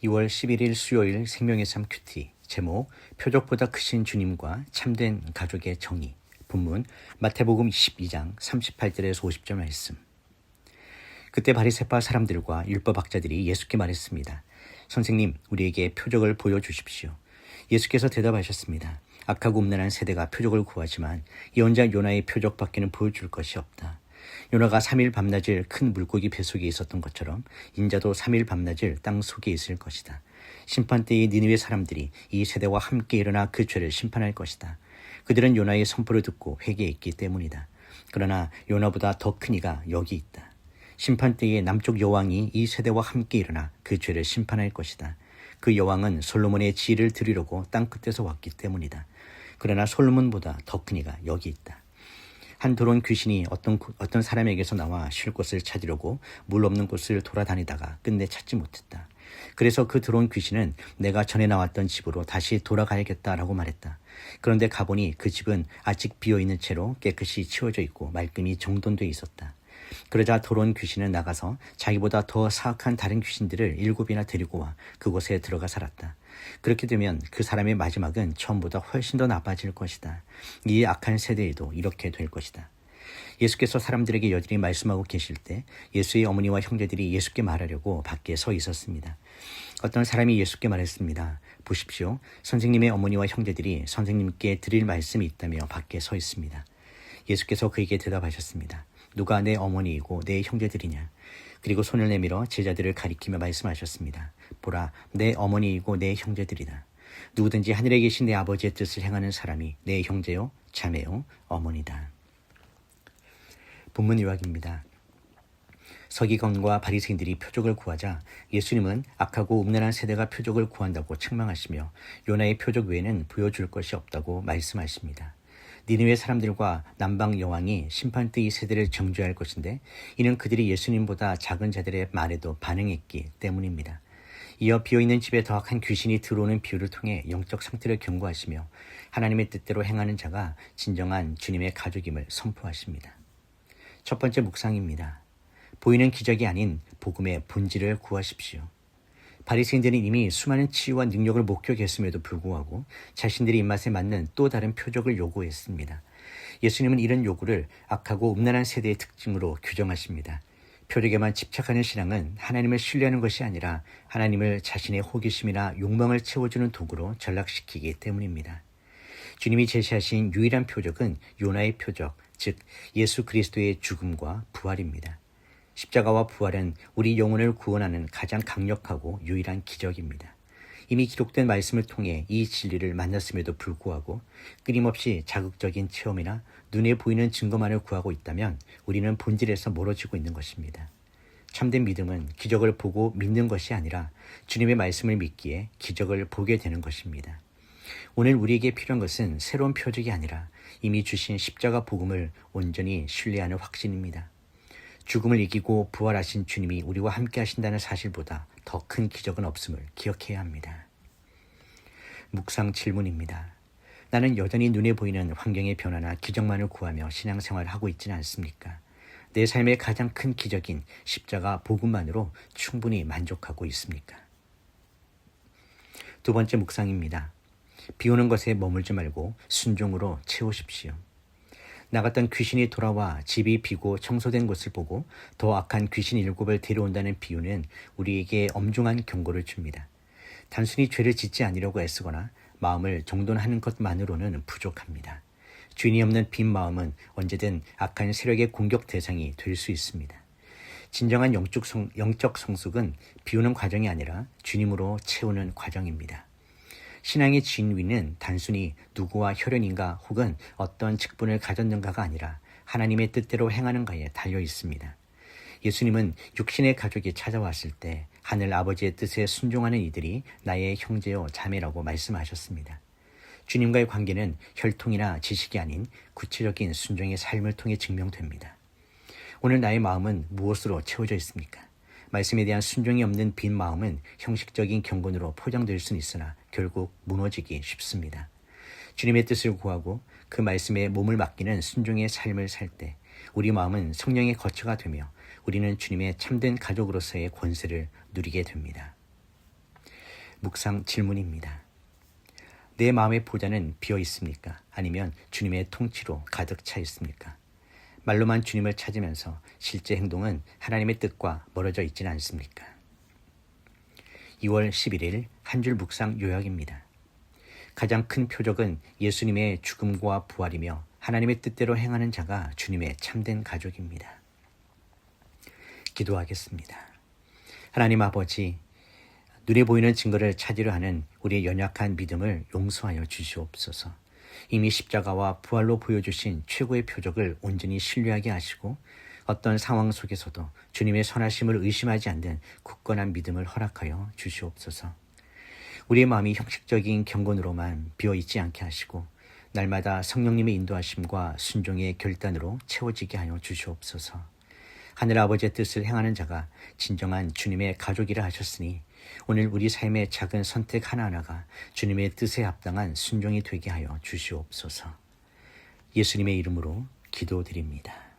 2월 11일 수요일 생명의 삶 큐티 제목 표적보다 크신 주님과 참된 가족의 정의 본문 마태복음 22장 38절에서 50절 말씀. 그때 바리새파 사람들과 율법학자들이 예수께 말했습니다. 선생님, 우리에게 표적을 보여주십시오. 예수께서 대답하셨습니다. 악하고 음란한 세대가 표적을 구하지만 예언자 요나의 표적밖에는 보여줄 것이 없다. 요나가 3일 밤낮을 큰 물고기 뱃속에 있었던 것처럼 인자도 3일 밤낮을 땅 속에 있을 것이다. 심판 때의 니느웨 사람들이 이 세대와 함께 일어나 그 죄를 심판할 것이다. 그들은 요나의 선포를 듣고 회개했기 때문이다. 그러나 요나보다 더 큰 이가 여기 있다. 심판 때에 남쪽 여왕이 이 세대와 함께 일어나 그 죄를 심판할 것이다. 그 여왕은 솔로몬의 지혜를 들으려고 땅 끝에서 왔기 때문이다. 그러나 솔로몬보다 더 큰 이가 여기 있다. 한 더러운 귀신이 어떤 사람에게서 나와 쉴 곳을 찾으려고 물 없는 곳을 돌아다니다가 끝내 찾지 못했다. 그래서 그 더러운 귀신은 내가 전에 나왔던 집으로 다시 돌아가야겠다라고 말했다. 그런데 가보니 그 집은 아직 비어있는 채로 깨끗이 치워져 있고 말끔히 정돈돼 있었다. 그러자 더러운 귀신은 나가서 자기보다 더 사악한 다른 귀신들을 7이나 데리고 와 그곳에 들어가 살았다. 그렇게 되면 그 사람의 마지막은 처음보다 훨씬 더 나빠질 것이다. 이 악한 세대에도 이렇게 될 것이다. 예수께서 사람들에게 여전히 말씀하고 계실 때 예수의 어머니와 형제들이 예수께 말하려고 밖에 서 있었습니다. 어떤 사람이 예수께 말했습니다. 보십시오. 선생님의 어머니와 형제들이 선생님께 드릴 말씀이 있다며 밖에 서 있습니다. 예수께서 그에게 대답하셨습니다. 누가 내 어머니이고 내 형제들이냐? 그리고 손을 내밀어 제자들을 가리키며 말씀하셨습니다. 보라, 내 어머니이고 내 형제들이다. 누구든지 하늘에 계신 내 아버지의 뜻을 행하는 사람이 내 형제요, 자매요, 어머니다. 본문 요약입니다. 서기관과 바리새인들이 표적을 구하자 예수님은 악하고 음란한 세대가 표적을 구한다고 책망하시며 요나의 표적 외에는 보여줄 것이 없다고 말씀하십니다. 니느웨 사람들과 남방 여왕이 심판 때 이 세대를 정죄할 것인데 이는 그들이 예수님보다 작은 자들의 말에도 반응했기 때문입니다. 이어 비어있는 집에 더 악한 귀신이 들어오는 비유를 통해 영적 상태를 경고하시며 하나님의 뜻대로 행하는 자가 진정한 주님의 가족임을 선포하십니다. 첫 번째 묵상입니다. 보이는 기적이 아닌 복음의 본질을 구하십시오. 바리새인들은 이미 수많은 치유와 능력을 목격했음에도 불구하고 자신들의 입맛에 맞는 또 다른 표적을 요구했습니다. 예수님은 이런 요구를 악하고 음란한 세대의 특징으로 규정하십니다. 표적에만 집착하는 신앙은 하나님을 신뢰하는 것이 아니라 하나님을 자신의 호기심이나 욕망을 채워주는 도구로 전락시키기 때문입니다. 주님이 제시하신 유일한 표적은 요나의 표적, 즉 예수 그리스도의 죽음과 부활입니다. 십자가와 부활은 우리 영혼을 구원하는 가장 강력하고 유일한 기적입니다. 이미 기록된 말씀을 통해 이 진리를 만났음에도 불구하고 끊임없이 자극적인 체험이나 눈에 보이는 증거만을 구하고 있다면 우리는 본질에서 멀어지고 있는 것입니다. 참된 믿음은 기적을 보고 믿는 것이 아니라 주님의 말씀을 믿기에 기적을 보게 되는 것입니다. 오늘 우리에게 필요한 것은 새로운 표적이 아니라 이미 주신 십자가 복음을 온전히 신뢰하는 확신입니다. 죽음을 이기고 부활하신 주님이 우리와 함께 하신다는 사실보다 더 큰 기적은 없음을 기억해야 합니다. 묵상 질문입니다. 나는 여전히 눈에 보이는 환경의 변화나 기적만을 구하며 신앙생활을 하고 있지는 않습니까? 내 삶의 가장 큰 기적인 십자가 복음만으로 충분히 만족하고 있습니까? 두 번째 묵상입니다. 비오는 것에 머물지 말고 순종으로 채우십시오. 나갔던 귀신이 돌아와 집이 비고 청소된 것을 보고 더 악한 귀신 7을 데려온다는 비유는 우리에게 엄중한 경고를 줍니다. 단순히 죄를 짓지 않으려고 애쓰거나 마음을 정돈하는 것만으로는 부족합니다. 주인이 없는 빈 마음은 언제든 악한 세력의 공격 대상이 될 수 있습니다. 진정한 영적 성숙은 비우는 과정이 아니라 주님으로 채우는 과정입니다. 신앙의 진위는 단순히 누구와 혈연인가 혹은 어떤 직분을 가졌는가가 아니라 하나님의 뜻대로 행하는가에 달려 있습니다. 예수님은 육신의 가족이 찾아왔을 때 하늘 아버지의 뜻에 순종하는 이들이 나의 형제요 자매라고 말씀하셨습니다. 주님과의 관계는 혈통이나 지식이 아닌 구체적인 순종의 삶을 통해 증명됩니다. 오늘 나의 마음은 무엇으로 채워져 있습니까? 말씀에 대한 순종이 없는 빈 마음은 형식적인 경건으로 포장될 수는 있으나 결국 무너지기 쉽습니다. 주님의 뜻을 구하고 그 말씀에 몸을 맡기는 순종의 삶을 살 때 우리 마음은 성령의 거처가 되며 우리는 주님의 참된 가족으로서의 권세를 누리게 됩니다. 묵상 질문입니다. 내 마음의 보좌는 비어 있습니까? 아니면 주님의 통치로 가득 차 있습니까? 말로만 주님을 찾으면서 실제 행동은 하나님의 뜻과 멀어져 있지는 않습니까? 2월 11일 한 줄 묵상 요약입니다. 가장 큰 표적은 예수님의 죽음과 부활이며 하나님의 뜻대로 행하는 자가 주님의 참된 가족입니다. 기도하겠습니다. 하나님 아버지, 눈에 보이는 증거를 찾으려 하는 우리의 연약한 믿음을 용서하여 주시옵소서. 이미 십자가와 부활로 보여주신 최고의 표적을 온전히 신뢰하게 하시고 어떤 상황 속에서도 주님의 선하심을 의심하지 않는 굳건한 믿음을 허락하여 주시옵소서. 우리의 마음이 형식적인 경건으로만 비어있지 않게 하시고 날마다 성령님의 인도하심과 순종의 결단으로 채워지게 하여 주시옵소서. 하늘 아버지의 뜻을 행하는 자가 진정한 주님의 가족이라 하셨으니 오늘 우리 삶의 작은 선택 하나하나가 주님의 뜻에 합당한 순종이 되게 하여 주시옵소서. 예수님의 이름으로 기도드립니다.